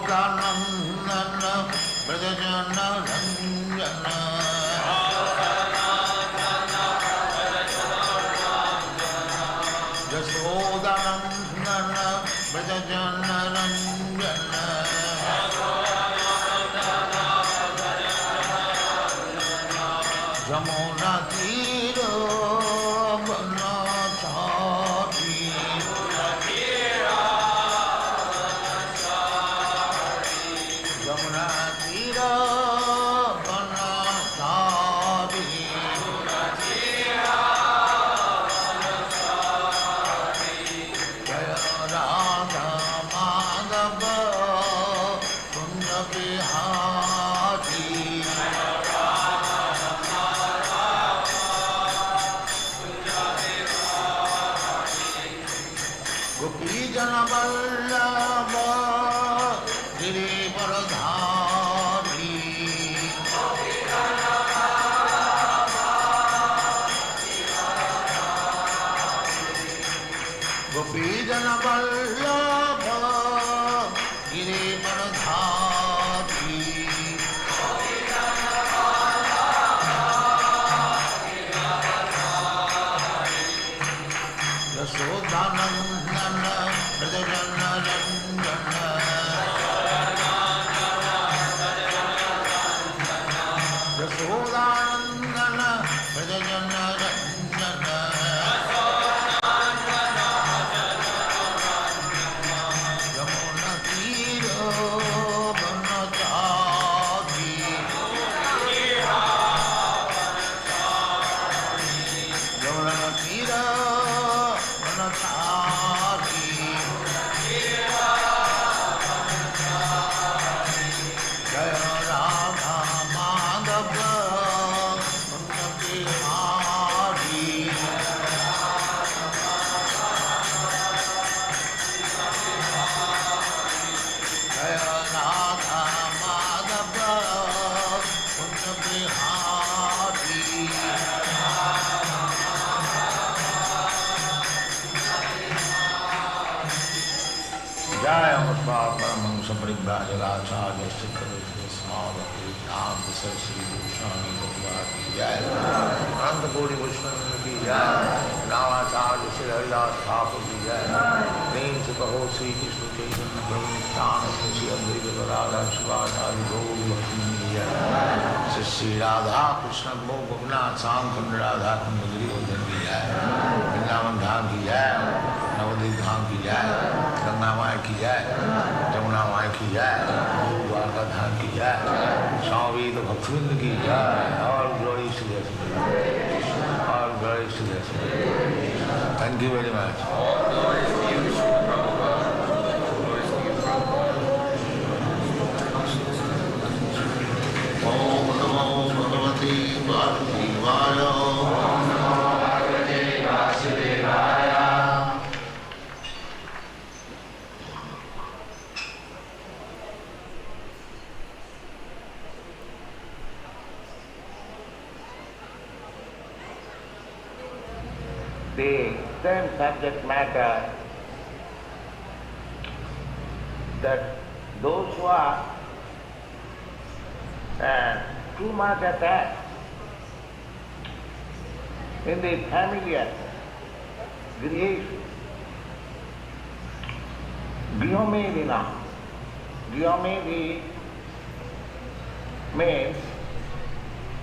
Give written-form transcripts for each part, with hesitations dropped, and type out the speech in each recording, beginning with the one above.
Yashodanandana Brajajana Ranjana Yashodanandana Brajajana Ranjana Jamuna Tira Banachari Jamuna Tira Banachari Jaya Radha Madhava Kunja Bihari Gopijana Vallabha Girivaradhari Gopijana Vallabha Girivaradhari Yashodanandana Brajajana Ranjana Yashodanandana Brajajana Ranjana Yamuna Tira Banachari Yamuna Tira Banachari Jaya Radha Madhava Kunja Bihari Jaya Radha Madhava Kunja Bihari Jaya Amrita Paramahංsa Paribhajagacharya Siddhartha Smadhati Nanda Saraswati Goswami Bhagavati Jaya Ananta Koti Vaishnava Ki Jaya Namacharya Sri Haridas Thakur Ki Jaya Prem Se Kaho Sri Krishna Chaitanya Prabhu Nityananda Sri Advaita Radha Shivacharya Gaur Bhakti Ki Jaya Sri Sri Radha Krishna Bho Bhagnath Sankand Radha Kund Giridhar Ki Jaya Vrindavan Dham Ki Jaya Navdeep धाम की जाए गंगा माई की जाए जमुना माई की जाए द्वारका धाम की जाए स्वामी तो भक्तवृंद की जाए और glory Shri all glory Shri thank you very much ओम नमो भगवते वासुदेवाय ओम नमो भगवते वासुदेवाय The same subject matter that those who are too much attached in the familiar grihomedina. Grihomedi means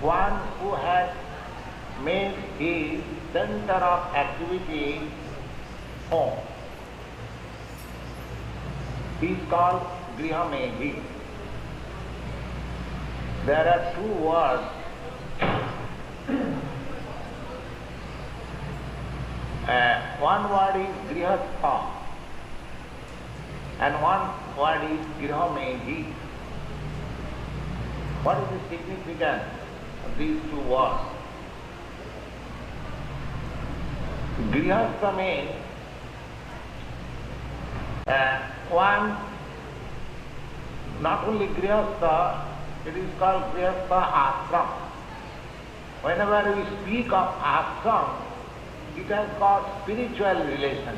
one who has made his center of activity home. He is called Grihamedi. There are two words. One word is Grihastha and one word is Grihamedi. What is the significance of these two words? Grihastha means one, not only Grihastha, it is called Grihastha ashram. Whenever we speak of ashram, it has got spiritual relation.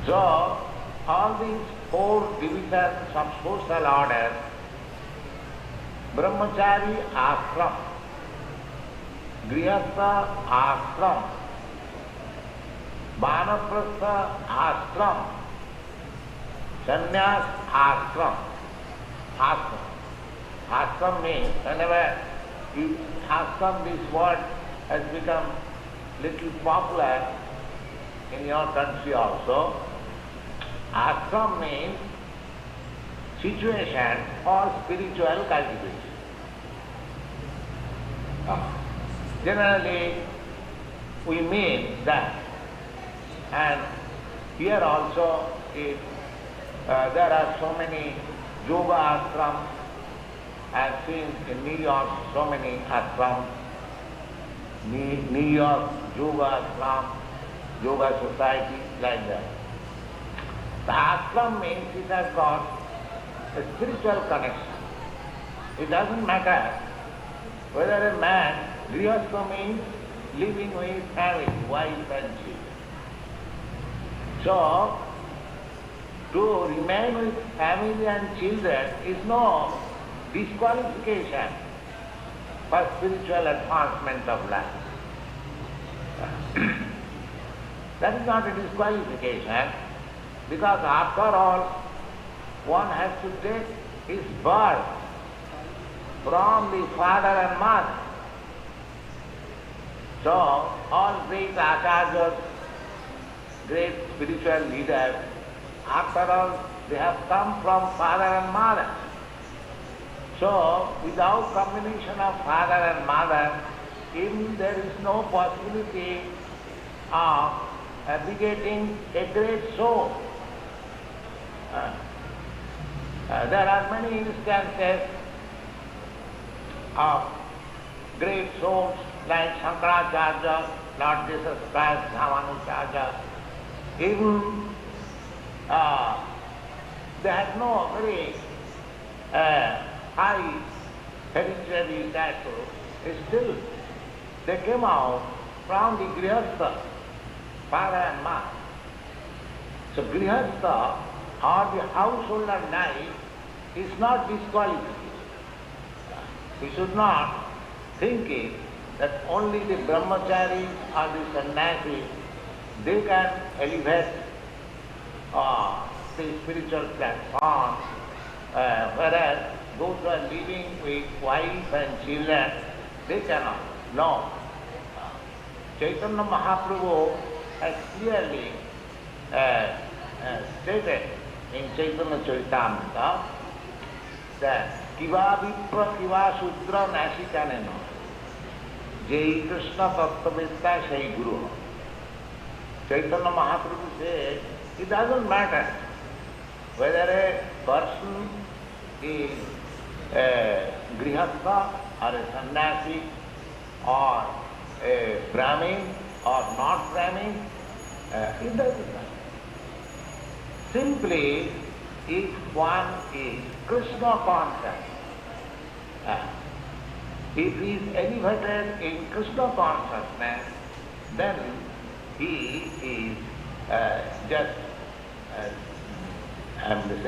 So, all these four divisions of social order, brahmachari ashram, grihastha ashram, vanaprastha ashram, sannyas ashram. Ashram. Ashram means whenever ashram, this word has become little popular in your country also. Ashram means situation for spiritual cultivation. Generally, we mean that. And here also, there are so many yoga ashrams. I have seen in New York so many ashrams. New York Yoga Ashram, Yoga Society, like that. The ashram means it has got a spiritual connection. It doesn't matter whether a man, grihastha means living with family, wife and children. So, to remain with family and children is no disqualification for spiritual advancement of life. That is not a disqualification, because after all, one has to take his birth from the father and mother. So, all great acharyas, great spiritual leaders, after all, they have come from father and mother. So, without combination of father and mother, even there is no possibility of begetting a great soul. There are many instances of great souls like Shankaracharya, Lord Jesus Christ, Ramanujarya. Even they had no very high hereditary status. Still, they came out from the grihastha, father and mother. So grihastha or the householder life is not disqualification. We should not think it that only the brahmacharis or the sannyasis, they can elevate the spiritual platform, whereas those who are living with wife and children, they cannot. No. Chaitanya Mahaprabhu has clearly stated in Chaitanya Charitamrita that kiva vipra kiva sudra nasikanena jai krishna tattvavedta sai guru. Chaitanya Mahaprabhu said, it doesn't matter whether a person is a grihastha or a sannyasi or a Brahmin or not Brahmin, it doesn't matter. Simply, if one is Krishna conscious, if he is elevated in Krishna consciousness, then he is just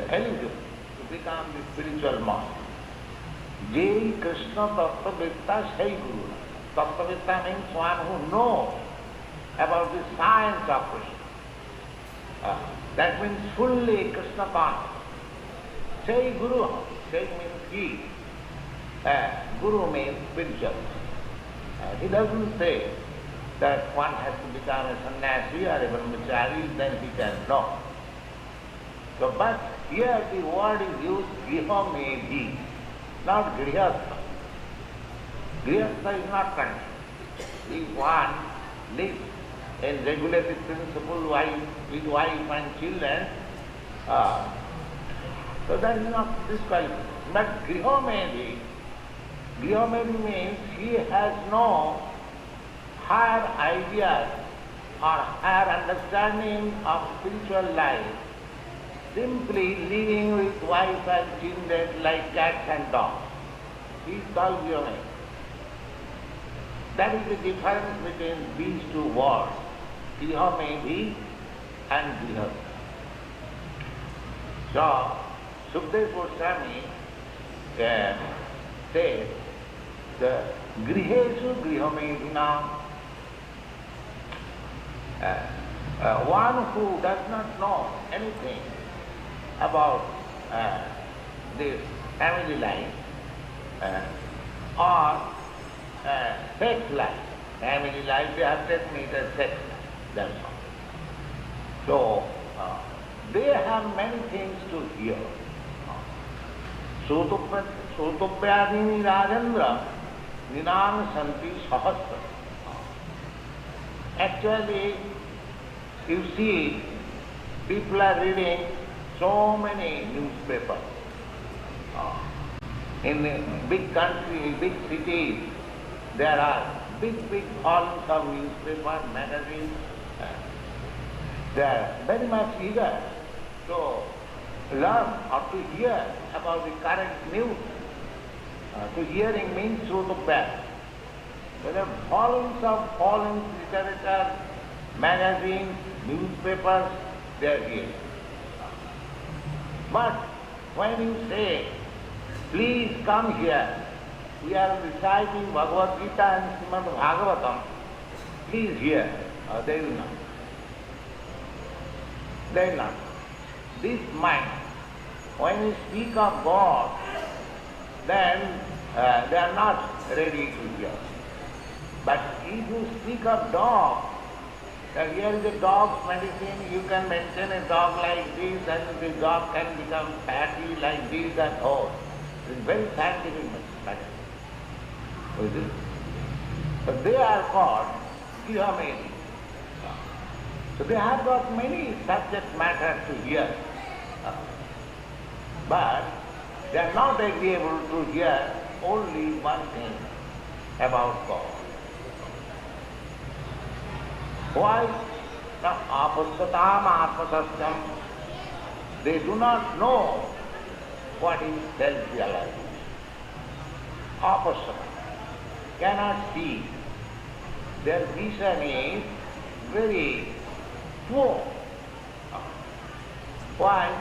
eligible to become the spiritual master. Jai Krishna tattvavedta sai guru. Tattvavedta means one who knows about the science of Krishna. That means fully Krishna conscious. Say Guru. Say means he. Guru means spiritual. He doesn't say that one has to become a sannyasi or a brahmachari, then he can know. So, but here the word is used, griha may be, not grihastha. Grihastha is not conditioned. If one lives in regulated principle with wife and children, so that is not disqualified. But griha may be means he has no higher ideas or higher understanding of spiritual life, simply living with wife and children like cats and dogs. He is called griha. That is the difference between these two words, griha and grihastha. So, Sukdev Goswami says, the grihesu grihamedina, one who does not know anything about this family life or sex life. Family life, they have taken it as sex life, that's all. So, they have many things to hear. Sutupyadini Rajendra Ninan Santi Sahasra. Actually, you see, people are reading so many newspapers. In big countries, big cities, there are big volumes of newspapers, magazines. They are very much eager to learn or to hear about the current news. To hearing means Srutupya. There are volumes of literature, magazines, newspapers, they are here. But when you say, please come here, we are reciting Bhagavad Gita and Srimad Bhagavatam, please hear, they will not. They will not. This mind, when you speak of God, then they are not ready to hear. But if you speak of dog, that here is a dog's medicine, you can maintain a dog like this and the dog can become fatty like this and all. It is very scientific matter. But they are called Gihamedi. So they have got many subject matter to hear. But they are not able to hear only one thing about God. Why? Now, apasatam atmasasyam, they do not know what is self-realization. Apasatam, cannot see. Their vision is very poor. Why?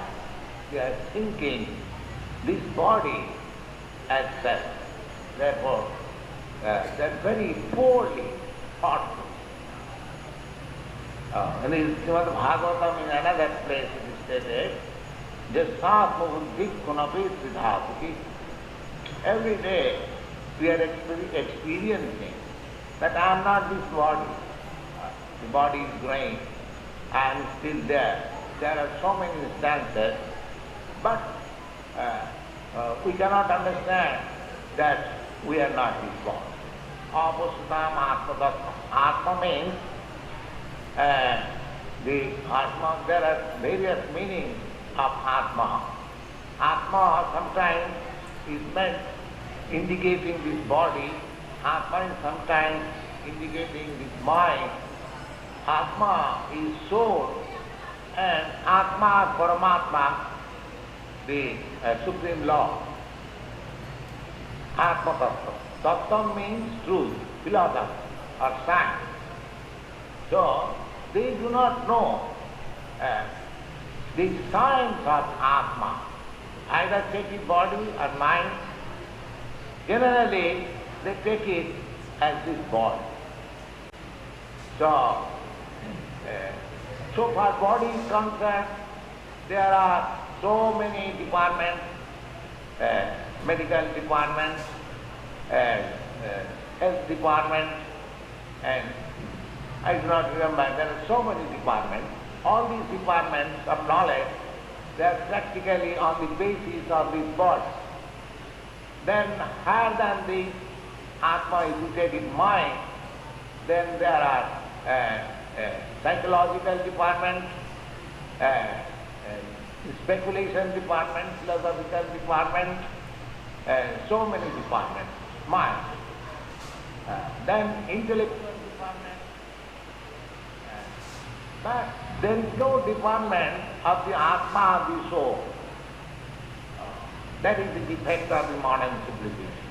They are thinking this body as self. Therefore, they are very poorly thoughtful. In the Srimad Bhagavatam, in another place it is stated, Jasatma buddhi kunapi siddhatuki. Every day we are experiencing that I am not this body. The body is growing, I am still there. There are so many instances, but we cannot understand that we are not this body. Apasatam atma. Atma means the Atma, there are various meanings of Atma. Atma sometimes is meant indicating this body, Atma is sometimes indicating this mind. Atma is soul, and Atma, Paramatma, the supreme law. Atma Tattva. Tattva means truth, philosophy or science. So, they do not know the science of Atma, either take it body or mind. Generally, they take it as this body. So far body is concerned, there are so many departments, medical department, health department, and I do not remember, there are so many departments. All these departments of knowledge, they are practically on the basis of this body. Then higher than the Atma, if you take it mind, then there are psychological department, speculation department, philosophical department, so many departments, mind. Then intellectual department. But there is no department of the Atma of the soul. That is the defect of the modern civilization.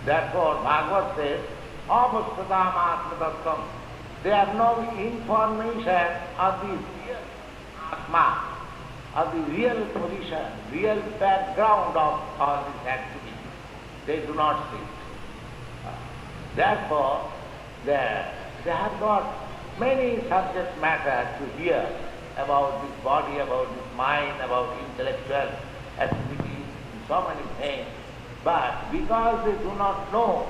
Therefore, Bhagavad says, Avastatam Atma. They have no information of the real Atma. of the real position, real background of all these activities. They do not see. Therefore, they have got many subject matter to hear about this body, about this mind, about intellectual activities, and so many things. But because they do not know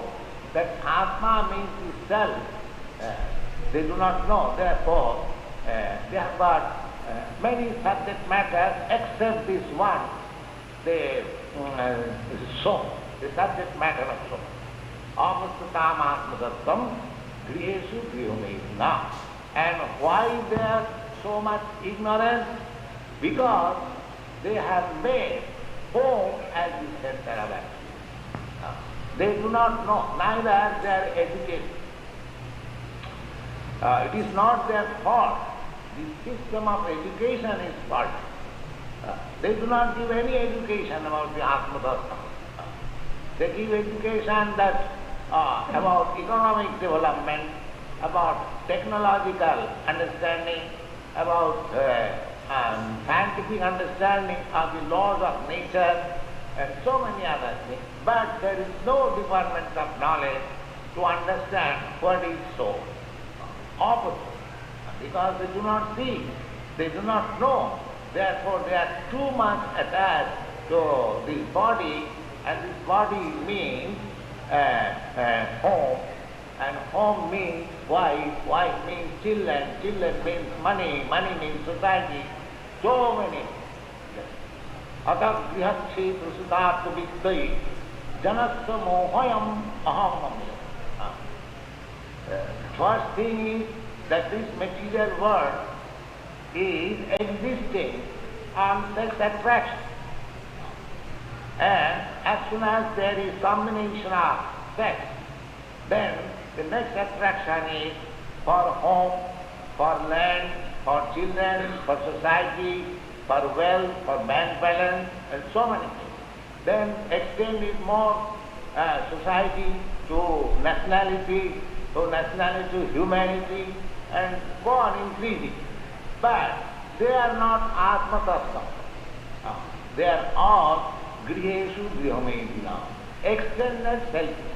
that Atma means the self, they do not know. Therefore, they have got many subject matters except this one, the soul, the subject matter of soul. Avastatam atmadatam grihesu grihomedina. And why they are so much ignorant? Because they have made home as the center of action. They do not know, neither they are educated. It is not their fault. The system of education is faulty. They do not give any education about the Atma Tattva. They give education that about economic development, about technological understanding, about scientific understanding of the laws of nature, and so many other things. But there is no department of knowledge to understand what is soul. Opposite. Because they do not see, they do not know. Therefore they are too much attached to this body, and this body means home, and home means wife means children means money means society, so many. Atak grihatsi prasutat viddai janasya mohayam aham. First thing is that this material world is existing on sex attraction. And as soon as there is combination of sex, then the next attraction is for home, for land, for children, for society, for wealth, for bank balance, and so many things. Then extend it more society to nationality, to humanity, and go on increasing. But they are not Atma Tattva. They are all Grihesu Grihomedina, extended selfishness.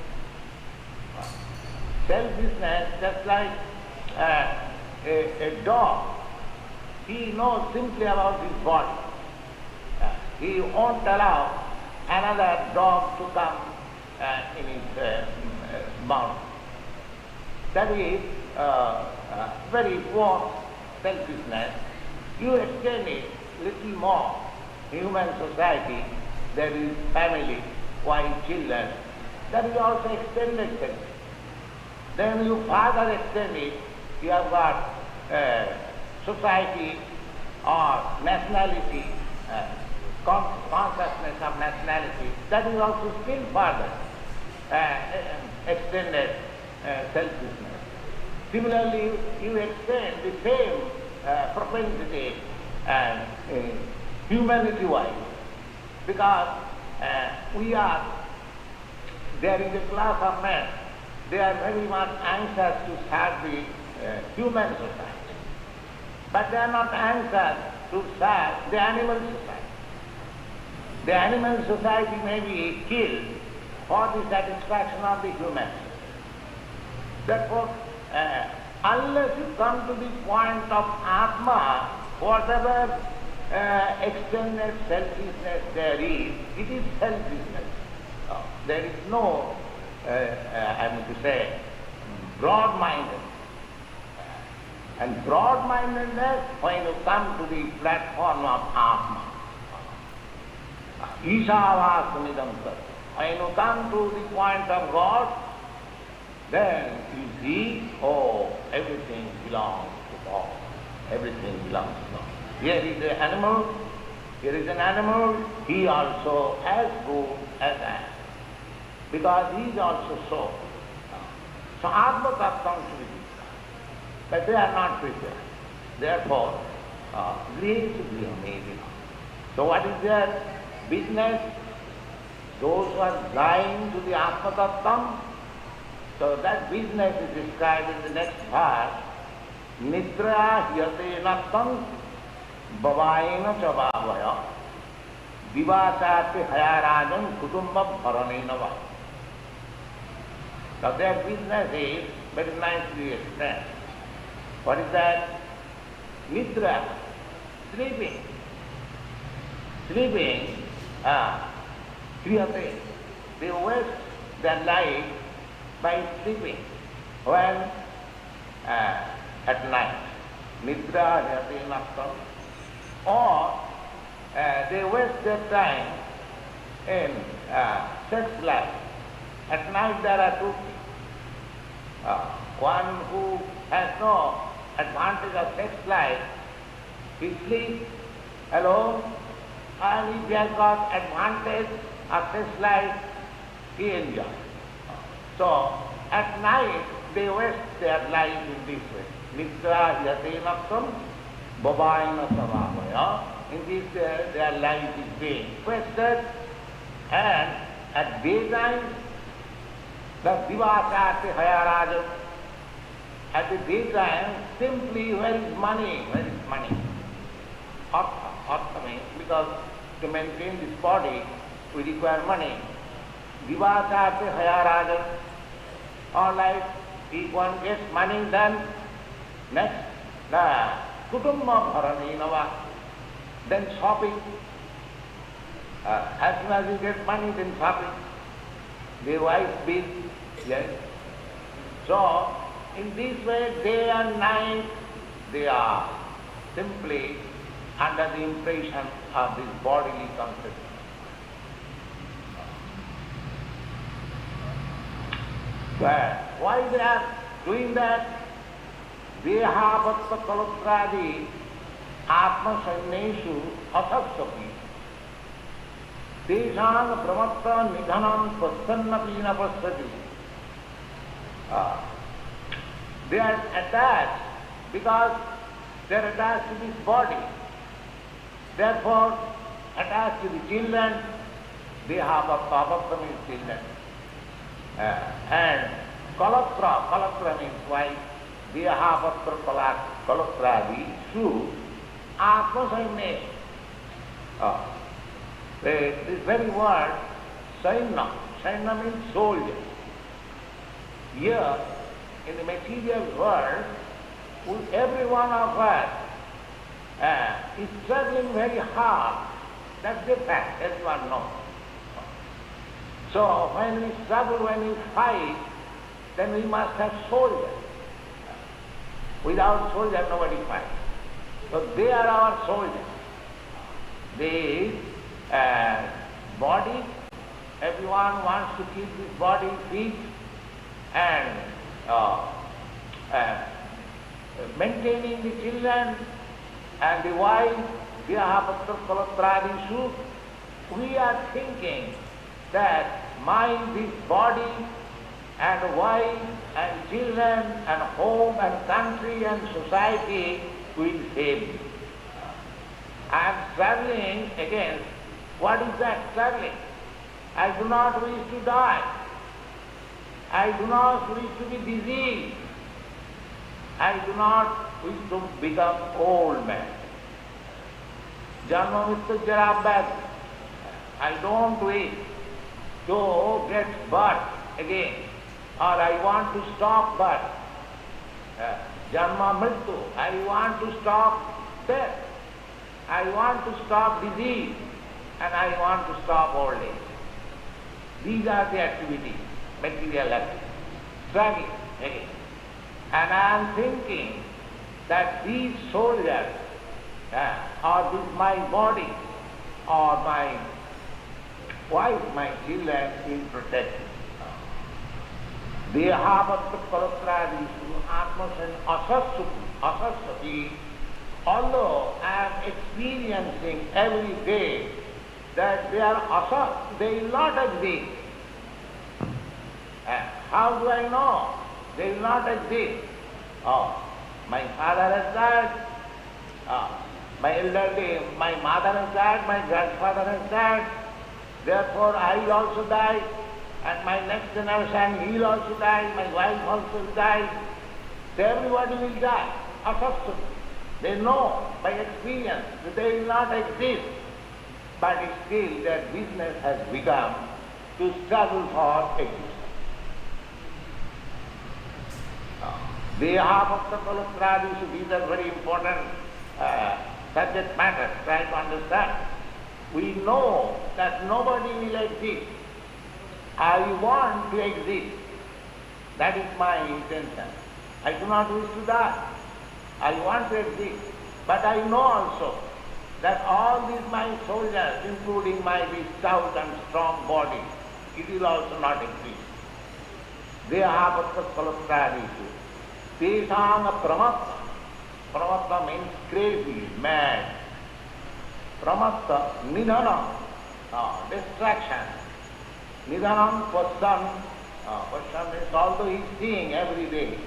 Selfishness, just like a dog, he knows simply about his body. He won't allow another dog to come in his mouth. That is very poor selfishness. You extend it little more. Human society, there is family, wife, children. That is also extended selfishness. Then you further extend it, you have got society or nationality, consciousness of nationality. That is also still further extended selfishness. Similarly, you extend the same propensity humanity-wise, because there is a class of men, they are very much anxious to serve the human society, but they are not anxious to serve the animal society. The animal society may be killed for the satisfaction of the human. Therefore, unless you come to the point of Atma, whatever extended selfishness there is, it is selfishness. There is no, I mean to say, broad-mindedness. And broad-mindedness, when you come to the platform of Atma, Ishavastamidam Sat, when you come to the point of God, then you see, oh, everything belongs to God. Everything belongs to God. Here is an animal, he also as good as I am. Because he is also so. So Atma Tattva should be discussed. But they are not prepared. Therefore, great to be amazing. So what is their business? Those who are blind to the Atma Tattva, so that business is described in the next part. Nidra hyate nattam Bavaina chavavaya divasati hayarajan kutumba bharanenava. Now their business is very nicely explained. What is that? Nidra, sleeping. Sleeping, kriyate. They waste their life by sleeping. When? At night. Nidra jyate naktam. Or they waste their time in sex life. At night there are two things. One who has no advantage of sex life, he sleeps alone, and if he has got advantage of sex life, he enjoys. So at night they waste their life in this way. Nidra yate naktam bhavayana savavaya. In this their life is being wasted, and at daytime the divasati hayaraja. At the daytime, simply where is money? Where is money? Artha means, because to maintain this body we require money. Divasati hayaraja. All right, if one gets money, then next the kutumba bharanenava. Then shopping. As soon as you get money, then shopping. The wife bill, yes. So, in this way, day and night, they are simply under the impression of this bodily consciousness. But why they are doing that? Deha bhatta kalotradi atma sanneshu athapsapi Deshan brahmatta nidhanam passannapi na passati. They are attached because they are attached to this body. Therefore, attached to the children, they have a bhakta means children. And kalatra means wife. They have a kalatradi, su, atma sannesh. This very word, saina means soldier. Here, in the material world, every one of us is struggling very hard. That's the fact, everyone knows. So when we struggle, when we fight, then we must have soldiers. Without soldiers, nobody fights. So they are our soldiers. This body, everyone wants to keep this body fit and maintaining the children and the wife, we are thinking that this body and wife and children and home and country and society will save me. I am struggling against, what is that struggling? I do not wish to die. I do not wish to be diseased. I do not wish to become old man. Janma mrityu jara vyadhi. I don't wish to get birth again, or I want to stop birth. Janma mrityu, I want to stop death. I want to stop disease, and I want to stop old age. These are the activities, material activities, struggling again. And I am thinking that these soldiers, or this my body, or my wife, my children, will protect me. Dehavatma paratradisu atmasan asasati. Although I am experiencing every day that they are asat, they will not exist. How do I know? They will not exist. My father has died, my mother has died, my grandfather has died, therefore I will also die, and my next generation he will also die, my wife also will die, so everybody will die. Asasat. They know by experience that they will not exist, but still their business has become to struggle for existence. Deha-bhakta-kalatra-dishu, these are very important subject matters, try to understand. We know that nobody will exist. I want to exist. That is my intention. I do not wish to die. I want to exist. But I know also that all these my soldiers, including my this stout and strong body, it will also not exist. Deha-bhakta-kalatra-dishu. Teshang pramatta. Pramatta means crazy, mad. Pramatta, nidhanam, distraction. Nidhanam, question. Question means although he is seeing every day,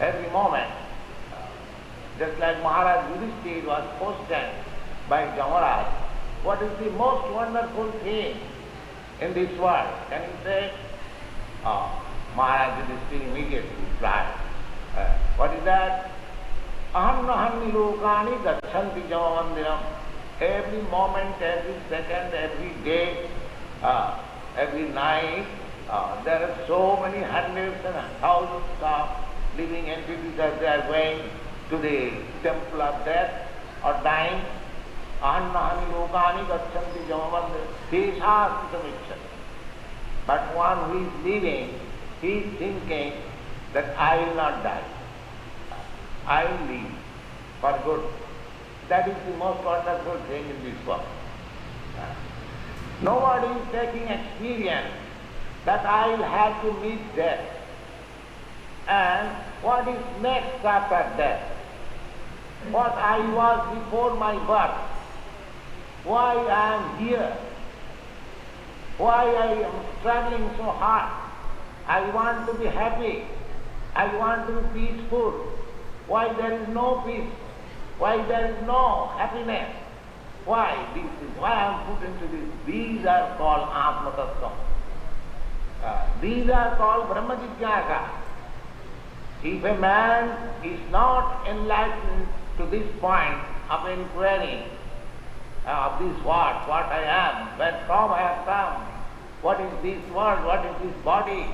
every moment. Just like Maharaj Yudhishthira was questioned by Jamaraj, what is the most wonderful thing in this world? Can you say? Maharaj Yudhishthira immediately replied, what is that? Aham naham nilokani darshanti jamamandiram. Every moment, every second, every day, every night, there are so many hundreds and thousands of living entities as they are going to the temple of death or dying. Aham naham nilokani darshanti jamamandiram. Teshasti samicchati. But one who is living, he is thinking that I will not die. I will live for good. That is the most wonderful thing in this world. Nobody is taking experience that I will have to meet death. And what is next after death? What I was before my birth. Why I am here. Why I am struggling so hard. I want to be happy. I want to be peaceful. Why there is no peace? Why there is no happiness? Why? This is why I am put into this. These are called Atma Tattva. These are called Brahma Jigyasa. If a man is not enlightened to this point of inquiry of this what I am, where from I have come, what is this world, what is this body,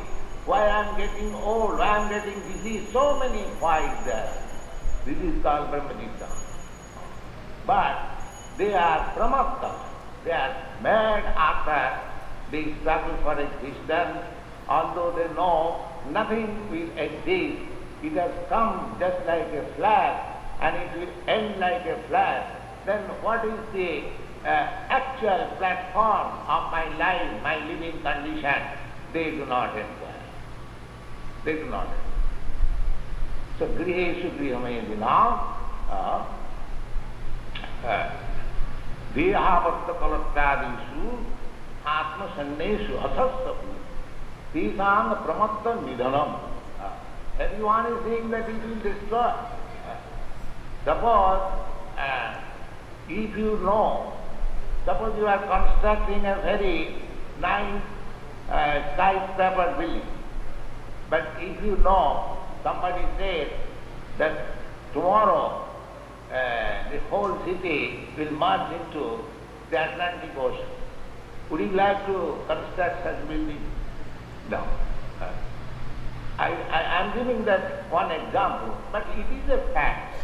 why I am getting old, why I am getting disease, so many whys there. This is called Brahmajita. But they are pramatta, they are mad after the struggle for existence, although they know nothing will exist. It has come just like a flash and it will end like a flash. Then what is the actual platform of my life, my living condition? They do not inquire. They do not inquire. So griheshu grihamayadina deha-bhakta-kalatrādishu atma-sanneshu asasapu tisāna pramatta nidhanam. Everyone is saying that it will destroy. Suppose if you know, suppose you are constructing a very nice skyscraper building, but if you know, somebody says that tomorrow the whole city will merge into the Atlantic Ocean. Would you like to construct such building? No. I am giving that one example, but it is a fact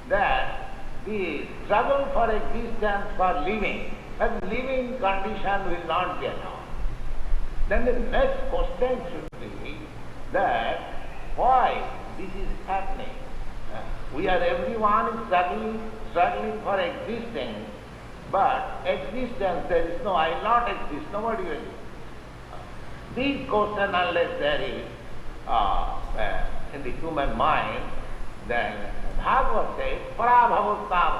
that the struggle for existence, for living, that living condition will not be allowed. Then the next question should be that why this is happening. We are everyone is struggling for existing, but existence there is no, I will not exist, nobody will exist. These questions, unless there is in the human mind, then Bhagavad says, parabhavuttam,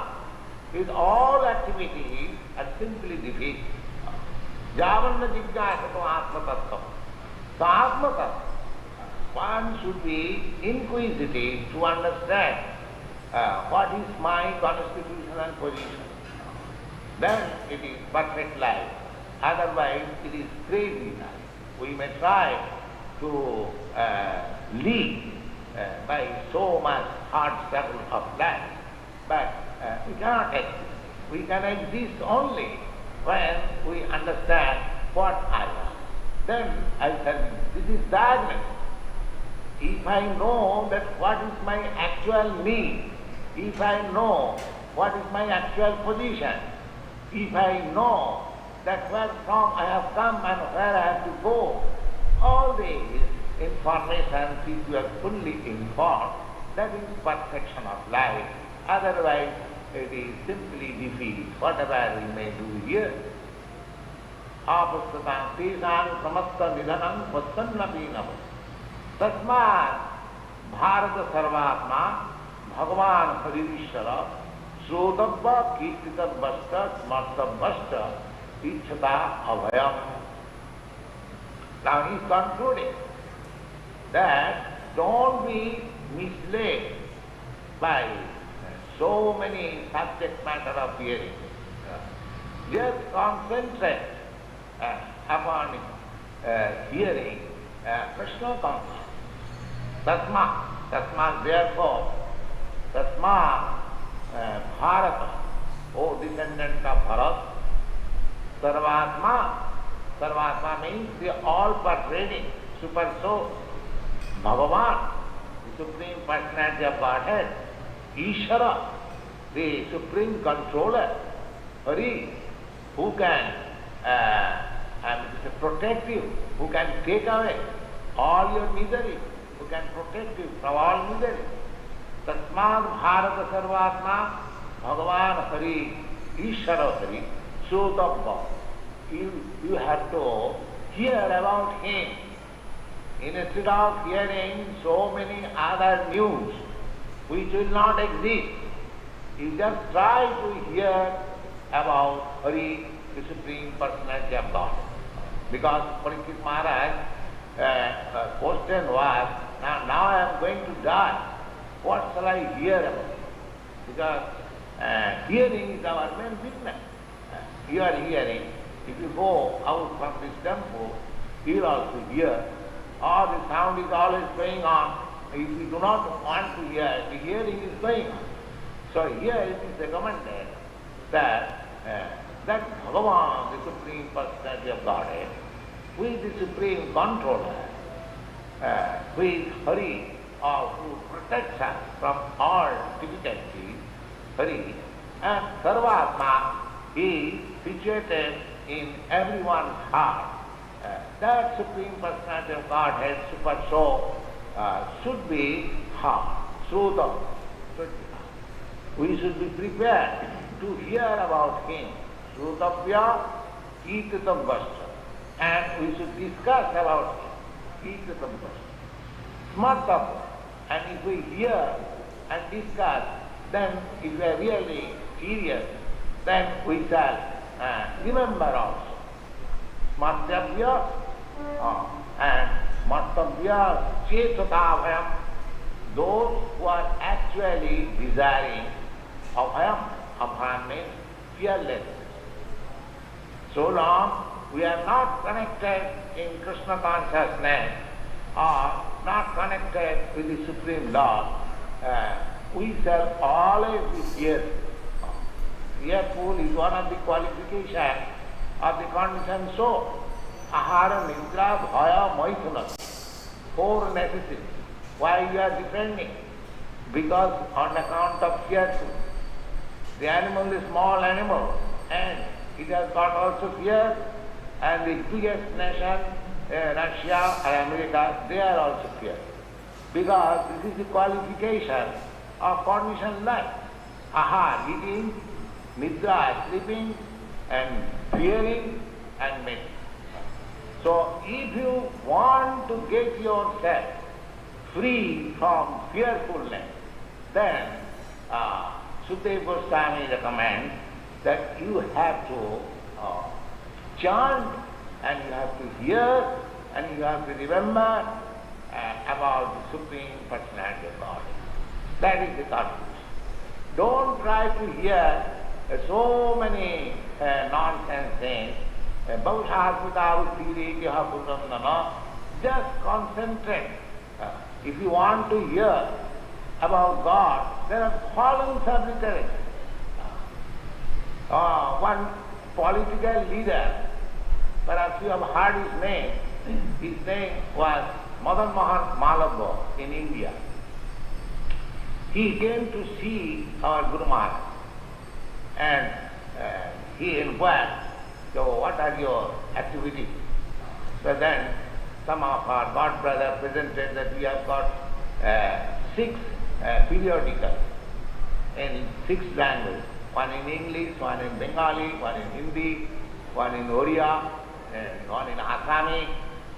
with all activities are simply defeat. Javanna jignasato atma tattva. So atma tattva. One should be inquisitive to understand what is my constitutional position. Then it is perfect life. Otherwise it is crazy life. We may try to live by so much hard struggle of life. but we cannot exist. We can exist only when we understand what I am. Then I tell you, this is diagnosis. If I know that what is my actual need, if I know what is my actual position, if I know that where from I have come and where I have to go, all these information, if you are fully informed, that is perfection of life. Otherwise, it is simply defeat, whatever we may do here. Apastatam tesam samasta nidhanam vasannapi nava. Tasmat bharata sarvatma bhagavan haririshara srodabba kirtitabhasta smartabhasta ichhata abhayam. Now he is concluding that don't be misled by so many subject matter of hearing. Just concentrate upon hearing Krishna consciousness. Tasma, therefore, Tasma Bharata, O descendant of Bharat, Sarvatma means the all-pervading super soul, Bhagavan, the Supreme Personality of Godhead, Ishara, the Supreme Controller, Hari, who can protect you, who can take away all your misery, who can protect you from all misery. Tasmad Bharata Sarvatma Bhagavan Hari, Ishara Hari, Srodabba. You have to hear about him. Instead of hearing so many other news which will not exist, you just try to hear about Hari, the Supreme Personality of God. Because Parikshit Maharaj question was, now I am going to die. What shall I hear about? Because hearing is our main business. You are hearing. If you go out from this temple, you will also hear. Or the sound is always going on. If you do not want to hear, the hearing is going on. So here it is recommended that Bhagavan, the Supreme Personality of Godhead, who is the Supreme Controller, who is Hari, or who protects us from all difficulties, Hari, and Sarvatma is situated in everyone's heart. That Supreme Personality of Godhead, Super Soul, should be heart, Srodam. We should be prepared to hear about him. Srodavya Kirtitam Vashta. And we should discuss about him. Kirtitam Vashta. Smartabha. And if we hear and discuss, then if we are really serious, then we shall remember also. Smartavya and Smartavya Chetata. Those who are actually desiring Abhayam. Abhayam means fearlessness. So long we are not connected in Krishna consciousness or not connected with the Supreme Lord, we shall always be fearful. Fearful is one of the qualifications of the conditioned soul. Ahara, Nidra, Bhaya, Maithuna. 4 necessities. Why you are defending? Because on account of fearful. The animal is small animal and it has got also fear, and the biggest nation, Russia or America, they are also fear. Because this is the qualification of conditioned life. Aha, eating, nidra, sleeping, and fearing and mating. So if you want to get yourself free from fearfulness, then Sukadeva Goswami recommends that you have to chant and you have to hear and you have to remember about the Supreme Personality of God. That is the conclusion. Don't try to hear so many nonsense things. Just concentrate. If you want to hear about God, there are columns of literature. One political leader, perhaps you have heard his name. His name was Madan Mohan Malabha in India. He came to see our Guru Maharaj and he inquired, so what are your activities? So then some of our God brothers presented that we have got 6 periodicals in 6 languages. One in English, one in Bengali, one in Hindi, one in Oriya, and one in Assami.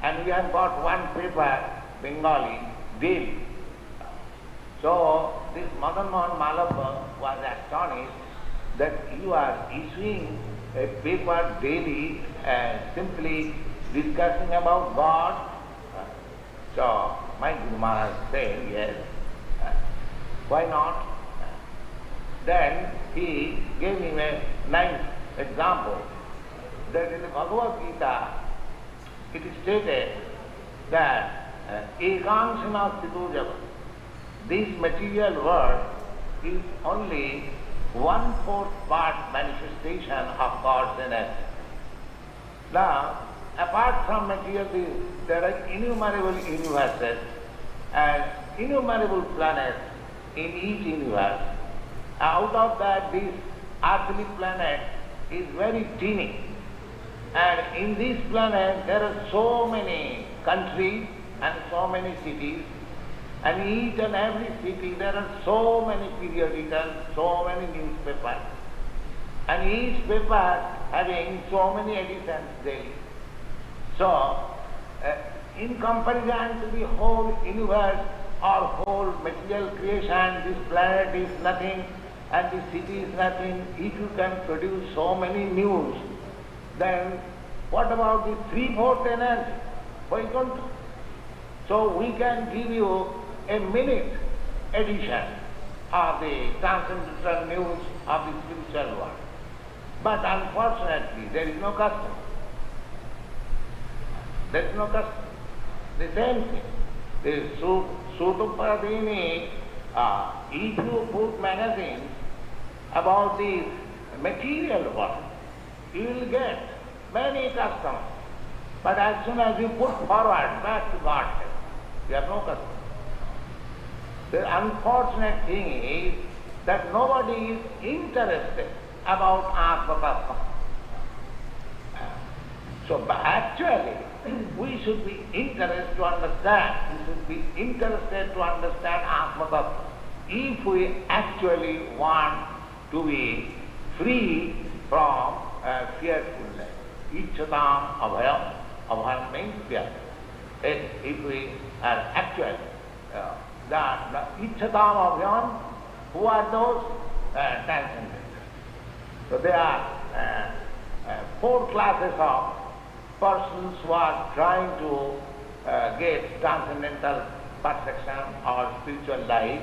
And we have got one paper, Bengali, daily. So this Madan Mohan Malabha was astonished that you are issuing a paper daily simply discussing about God. So my Guru Maharaj said, yes, why not? Then he gave him a nice example that in the Bhagavad Gita it is stated that ekangsana stito jagat, this material world is only 1/4 part manifestation of God's energy. Now, apart from material, there are innumerable universes and innumerable planets in each universe. Out of that, this earthly planet is very teeny. And in this planet, there are so many countries and so many cities. And each and every city, there are so many periodicals, so many newspapers. And each paper having so many editions daily. So, in comparison to the whole universe or whole material creation, this planet is nothing and this city is nothing. If you can produce so many news, then what about the 3/4 energy? Why don't you? So we can give you a minute edition of the transcendental news of the spiritual world. But unfortunately, there is no custom. There is no custom. The same thing. The Sutupadini, if you put magazines about the material world, you will get many customers. But as soon as you put forward back to Godhead, you have no customers. The unfortunate thing is that nobody is interested about Atma Tattva. So actually, we should be interested to understand, Atma Tattva. If we actually want to be free from fearfulness. Ichchatam abhayam. Abhayam means fear. If we are actually the ichchatam abhayam, who are those? Transcendent. So there are 4 classes of persons who are trying to get transcendental perception or spiritual life.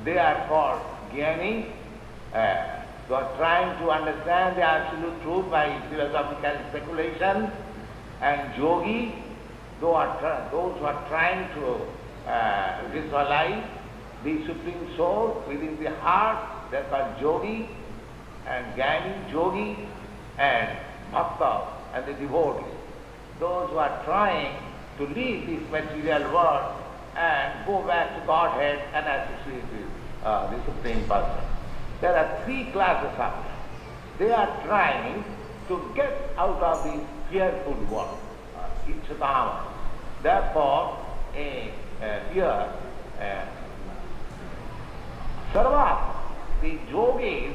They are called Jnani, who are trying to understand the absolute truth by philosophical speculation, and Yogi, those who are trying to visualize the Supreme Soul within the heart, they are called Yogi, and Jnani, Yogi, and Bhakta, and the devotees. Those who are trying to leave this material world and go back to Godhead and associate with the Supreme Person. There are 3 classes of them. They are trying to get out of this fearful world, Ichchatam. Therefore, here, Sarvat, the yogis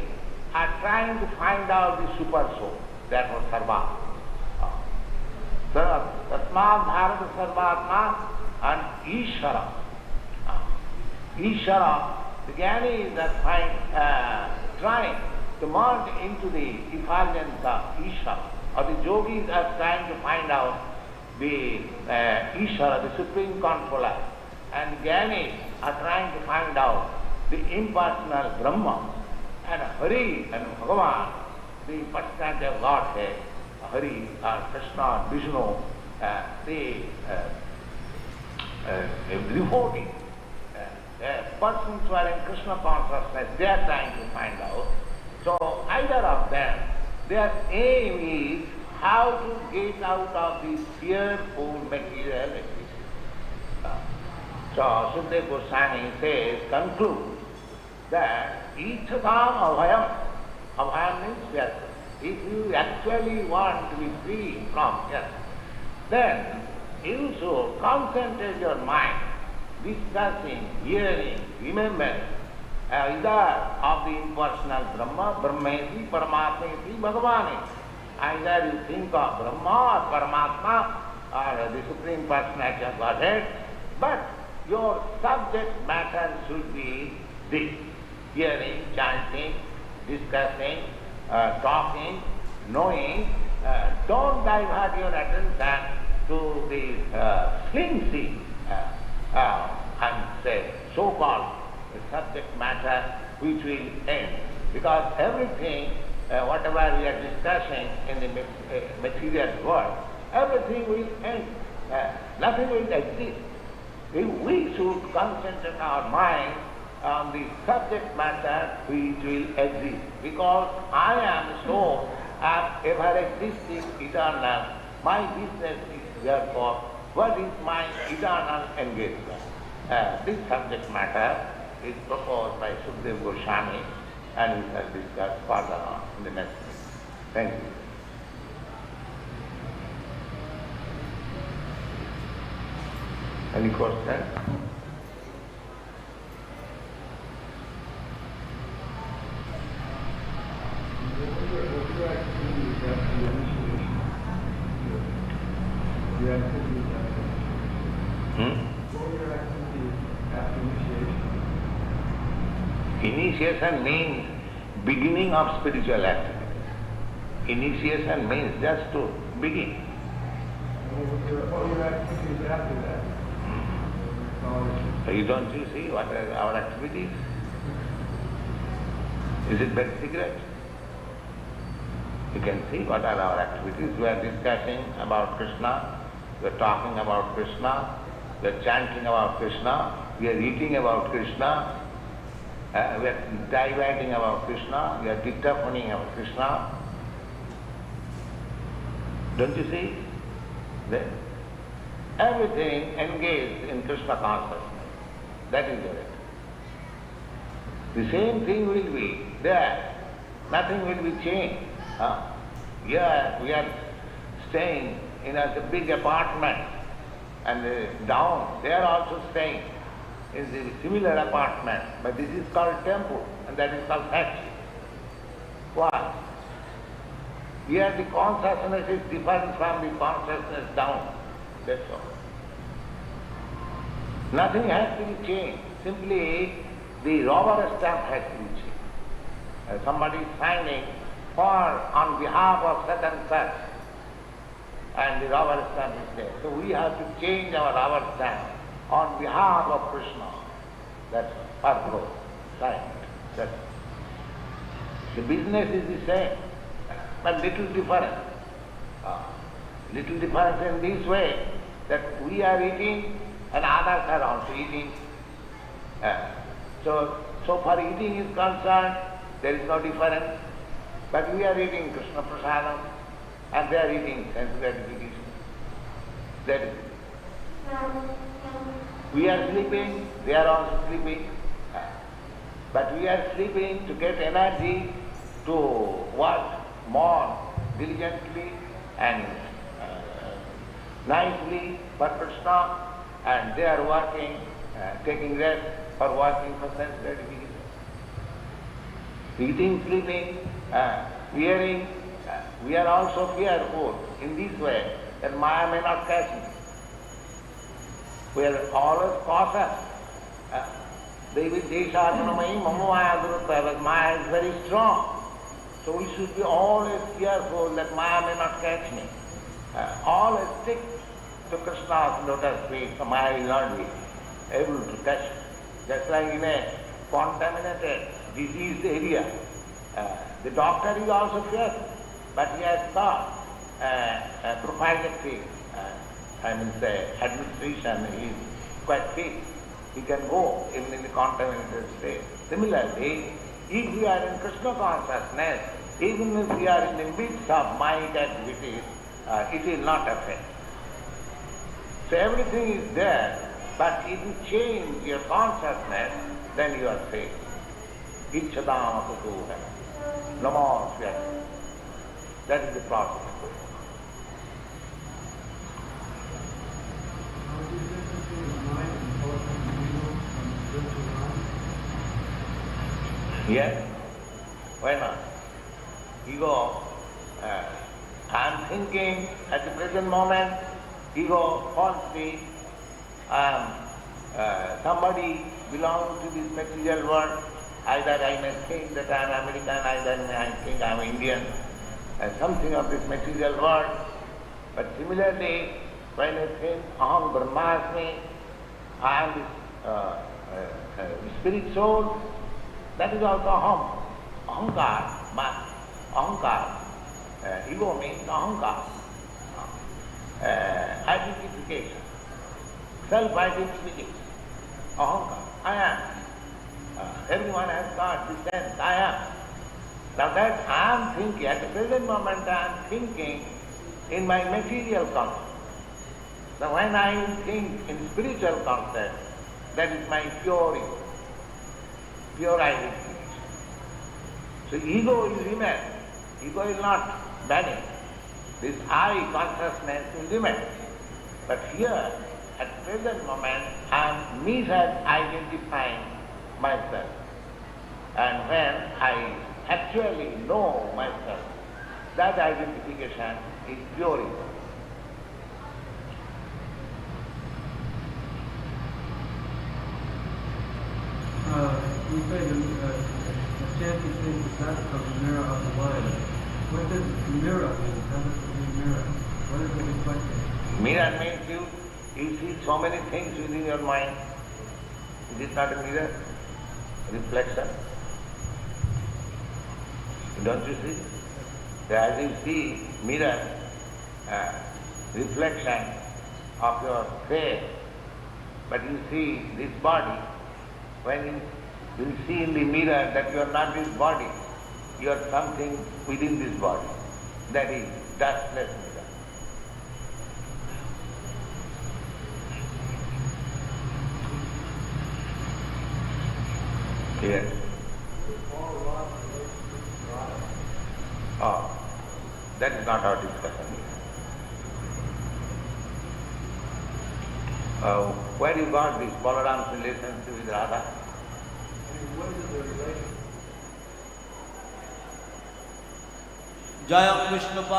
are trying to find out the super soul. Therefore, Sarvat. Tasmad Bharata Sarvatma and Ishara. Ishara, the Jnanis are trying to merge into the effulgence of Ishara, or the yogis are trying to find out the Ishara, the Supreme Controller, and Jnanis are trying to find out the impersonal Brahma, and Hare and Bhagavan, the personality of Godhead, Hare or Krishna, Vishnu, the devotee, persons who are in Krishna consciousness, they are trying to find out. So either of them, their aim is how to get out of this fearful material existence. So Sukadeva Goswami says, conclude that Ichchadam Abhayam, Abhayam means fearful. If you actually want to be free from fear, then you should concentrate your mind, discussing, hearing, remembering, either of the impersonal Brahma, Brahmeti, Paramatmeti, Bhagavani. Either you think of Brahma or Paramatma or the Supreme Personality of Godhead, but your subject matter should be this: hearing, chanting, discussing, talking, knowing. Don't divert your attention to the flimsy and say so-called subject matter which will end. Because everything, whatever we are discussing in the material world, everything will end. Nothing will exist. We should concentrate our mind on the subject matter which will exist. Because I am so, I am ever existing, eternal. My business is therefore, what is my eternal engagement? This subject matter is proposed by Sukadeva Goswami, and we shall discuss further on in the next meeting. Thank you. Any questions? Initiation means beginning of spiritual activity. Initiation means just to begin. Don't you see what are our activities? Is it very secret? You can see what are our activities. We are discussing about Krishna, we are talking about Krishna, we are chanting about Krishna, we are eating about Krishna, we are dividing about Krishna, we are dictaphoning about Krishna. Don't you see? Then everything engaged in Krishna consciousness. That is it. The same thing will be there. Nothing will be changed. Here we are staying in a big apartment, and down they are also staying in the similar apartment, but this is called temple and that is called factory. Why? Here the consciousness is different from the consciousness down. That's all. Nothing has to be changed. Simply the rubber stamp has to be changed. Somebody is signing on behalf of such and such, and the rubber stamp is there. So we have to change our rubber stamp on behalf of Krishna. That's our growth. Right. That's the business is the same, but little different. Little difference in this way that we are eating and others are also eating. So far eating is concerned, there is no difference. But we are eating Krishna Prasadam and they are eating sense gratification. That is it. We are sleeping, they are also sleeping. But we are sleeping to get energy to work more diligently and nicely for Krishna, and they are working, taking rest for working for sense gratification. Eating, sleeping, hearing, we are also fearful in this way that Maya may not catch me. We are always cautious. But Maya is very strong. So we should be always fearful that Maya may not catch me. Always stick to Krishna's lotus feet, so Maya will not be able to touch me. Just like in a contaminated, diseased area, the doctor is also fearful, but he has got proprietary, administration is quite fit. he can go in the contaminated state. Similarly, if we are in Krishna consciousness, even if we are in the midst of mind activities, it will not affect. So everything is there, but if you change your consciousness, then you are safe. Ichchadam akutuha. Namo Vyasa. That is the process. Yes, why not? Ego, I am thinking at the present moment, ego falsely, somebody belongs to this material world, either I may think that I am American, either I think I am Indian, something of this material world. But similarly, when I think Aham Brahmasmi, I am this spirit soul, that is also Aham. Ahankar, Ahankar. Ego means Ahankar. Identification. Self-identification. Ahankar. I am. Everyone has got this sense, I am. Now that I am thinking, at the present moment I am thinking in my material concept. Now when I think in spiritual concept, that is my pure ego, pure identification. So ego will remain, ego will not vanish. This I consciousness will remain. But here, at the present moment, I am misidentifying myself. And when I actually know myself, that identification is pure ego. You say the chant is that of the mirror of the mind. What does mirror mean? How does it mean mirror? What is the reflection? Mirror means you see so many things within your mind. Is it not a mirror? Reflection. Don't you see? As you see mirror, reflection of your face, but you see this body, when you see in the mirror that you are not this body, you are something within this body. That is dustless mirror. Yes. Oh, that is not our discussion here. Where you got this Balaram's relationship with Radha? What is the relation? Jaya Krishna